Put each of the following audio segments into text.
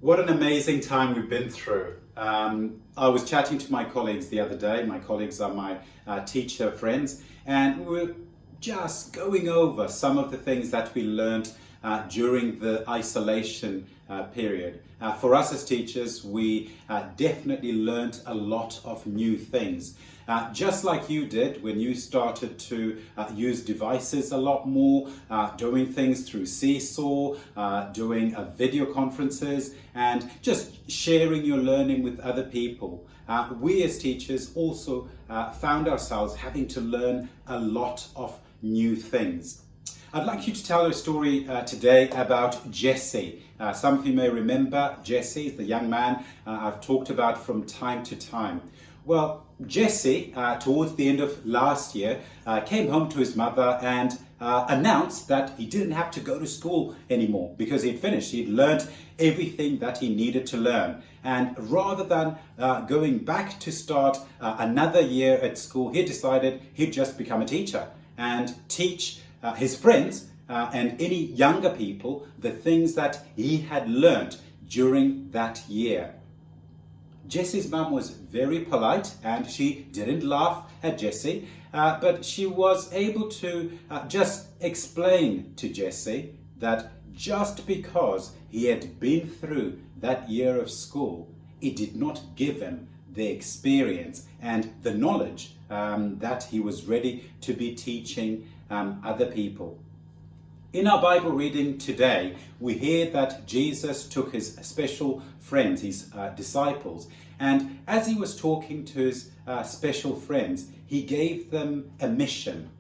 What an amazing time we've been through. I was chatting to my colleagues the other day. My colleagues are my teacher friends, and we were just going over some of the things that we learned during the isolation period. For us as teachers, we definitely learned a lot of new things. Just like you did when you started to use devices a lot more, doing things through Seesaw, doing video conferences, and just sharing your learning with other people. We as teachers also found ourselves having to learn a lot of new things. I'd like you to tell a story today about Jesse. Some of you may remember Jesse, the young man I've talked about from time to time. Well, Jesse, towards the end of last year, came home to his mother and announced that he didn't have to go to school anymore because he'd finished. He'd learned everything that he needed to learn. And rather than going back to start another year at school, he decided he'd just become a teacher and teach his friends and any younger people the things that he had learned during that year. Jesse's mum was very polite and she didn't laugh at Jesse, but she was able to just explain to Jesse that just because he had been through that year of school, it did not give him the experience and the knowledge that he was ready to be teaching other people. In our Bible reading today, we hear that Jesus took his special friends, his disciples, and as he was talking to his special friends, he gave them a mission.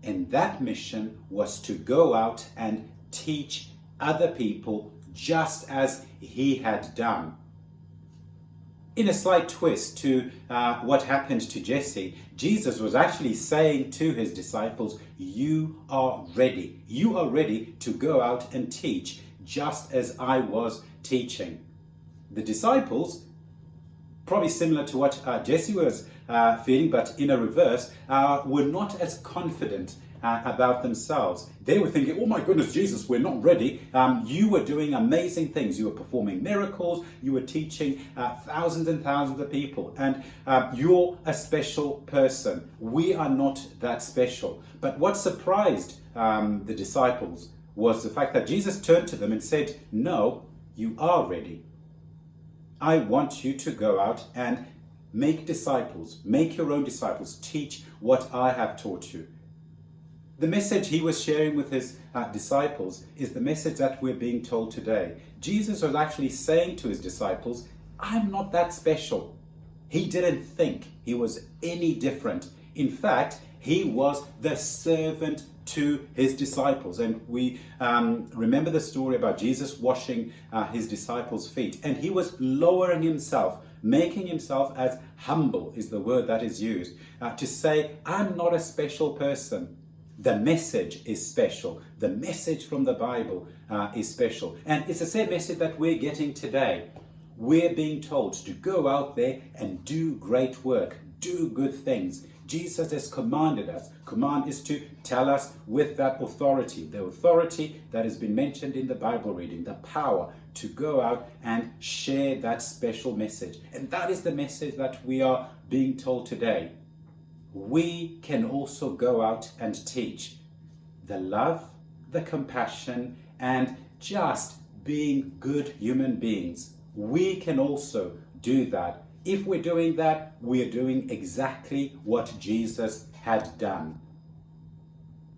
And that mission was to go out and teach other people just as he had done. In a slight twist to what happened to Jesse, Jesus was actually saying to his disciples, you are ready. You are ready to go out and teach just as I was teaching. The disciples, probably similar to what Jesse was feeling, but in a reverse, were not as confident about themselves. They were thinking, oh my goodness, Jesus, we're not ready. You were doing amazing things. You were performing miracles. You were teaching thousands and thousands of people. And you're a special person. We are not that special. But what surprised the disciples was the fact that Jesus turned to them and said, no, you are ready. I want you to go out and make disciples. Make your own disciples. Teach what I have taught you. The message he was sharing with his disciples is the message that we're being told today. Jesus was actually saying to his disciples, I'm not that special. He didn't think he was any different. In fact, he was the servant to his disciples. And we remember the story about Jesus washing his disciples' feet. And he was lowering himself, making himself as humble is the word that is used, to say, I'm not a special person. The message is special. The message from the Bible is special. And it's the same message that we're getting today. We're being told to go out there and do great work, do good things. Jesus has commanded us. Command is to tell us with that authority, the authority that has been mentioned in the Bible reading, the power to go out and share that special message. And that is the message that we are being told today. We can also go out and teach the love, the compassion, and just being good human beings. We can also do that. If we're doing that, we are doing exactly what Jesus had done.